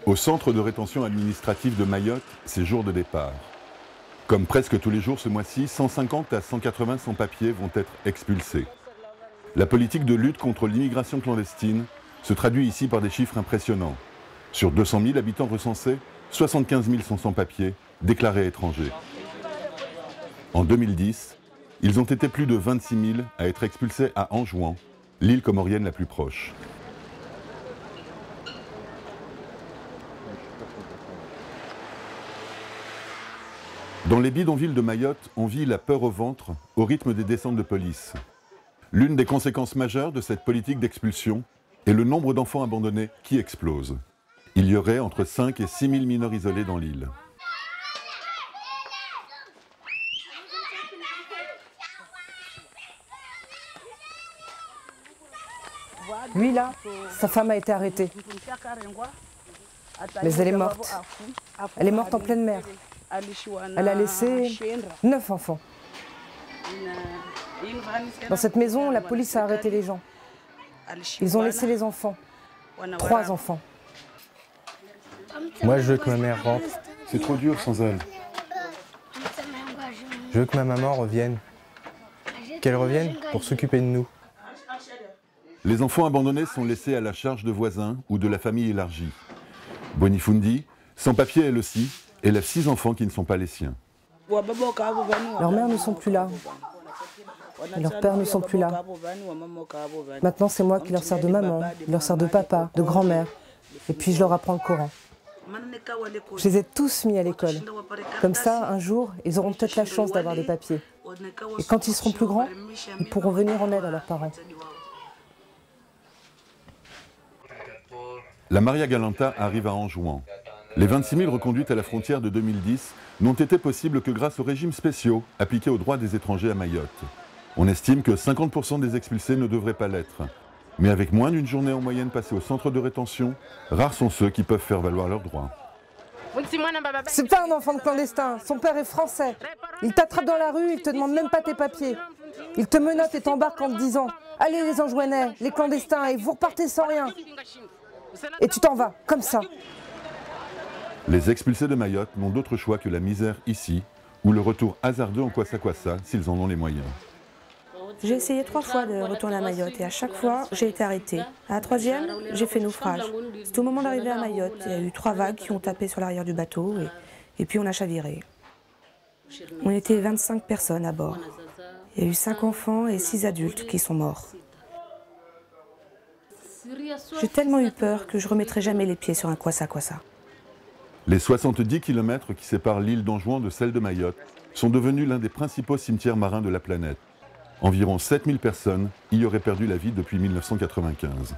Au centre de rétention administrative de Mayotte, c'est jour de départ. Comme presque tous les jours ce mois-ci, 150 à 180 sans-papiers vont être expulsés. La politique de lutte contre l'immigration clandestine se traduit ici par des chiffres impressionnants. Sur 200 000 habitants recensés, 75 000 sont sans-papiers, déclarés étrangers. En 2010, ils ont été plus de 26 000 à être expulsés à Anjouan, l'île comorienne la plus proche. Dans les bidonvilles de Mayotte, on vit la peur au ventre au rythme des descentes de police. L'une des conséquences majeures de cette politique d'expulsion est le nombre d'enfants abandonnés qui explose. Il y aurait entre 5 et 6 000 mineurs isolés dans l'île. Lui là, sa femme a été arrêtée. Mais elle est morte. Elle est morte en pleine mer. Elle a laissé 9 enfants. Dans cette maison, la police a arrêté les gens. Ils ont laissé les enfants. 3 enfants. Moi, je veux que ma mère rentre. C'est trop dur sans elle. Je veux que ma maman revienne. Qu'elle revienne pour s'occuper de nous. Les enfants abandonnés sont laissés à la charge de voisins ou de la famille élargie. Bonifundi, sans papier elle aussi, élève 6 enfants qui ne sont pas les siens. Leurs mères ne sont plus là. Et leurs pères ne sont plus là. Maintenant, c'est moi qui leur sers de maman, qui leur sers de papa, de grand-mère. Et puis, je leur apprends le Coran. Je les ai tous mis à l'école. Comme ça, un jour, ils auront peut-être la chance d'avoir des papiers. Et quand ils seront plus grands, ils pourront venir en aide à leurs parents. La Maria Galanta arrive à Anjouan. Les 26 000 reconduites à la frontière de 2010 n'ont été possibles que grâce aux régimes spéciaux appliqués aux droits des étrangers à Mayotte. On estime que 50% des expulsés ne devraient pas l'être. Mais avec moins d'une journée en moyenne passée au centre de rétention, rares sont ceux qui peuvent faire valoir leurs droits. C'est pas un enfant de clandestin, son père est français. Il t'attrape dans la rue, il te demande même pas tes papiers. Il te menotte et t'embarque en te disant « Allez les Anjouanais, les clandestins, et vous repartez sans rien !» Et tu t'en vas, comme ça. Les expulsés de Mayotte n'ont d'autre choix que la misère ici, ou le retour hasardeux en Kwassa-Kwassa s'ils en ont les moyens. J'ai essayé 3 fois de retourner à Mayotte et à chaque fois, j'ai été arrêtée. À la 3e, j'ai fait naufrage. C'était au moment d'arriver à Mayotte. Il y a eu 3 vagues qui ont tapé sur l'arrière du bateau et puis on a chaviré. On était 25 personnes à bord. Il y a eu 5 enfants et 6 adultes qui sont morts. J'ai tellement eu peur que je remettrai jamais les pieds sur un Kwassa-Kwassa. Les 70 km qui séparent l'île d'Anjouan de celle de Mayotte sont devenus l'un des principaux cimetières marins de la planète. Environ 7000 personnes y auraient perdu la vie depuis 1995.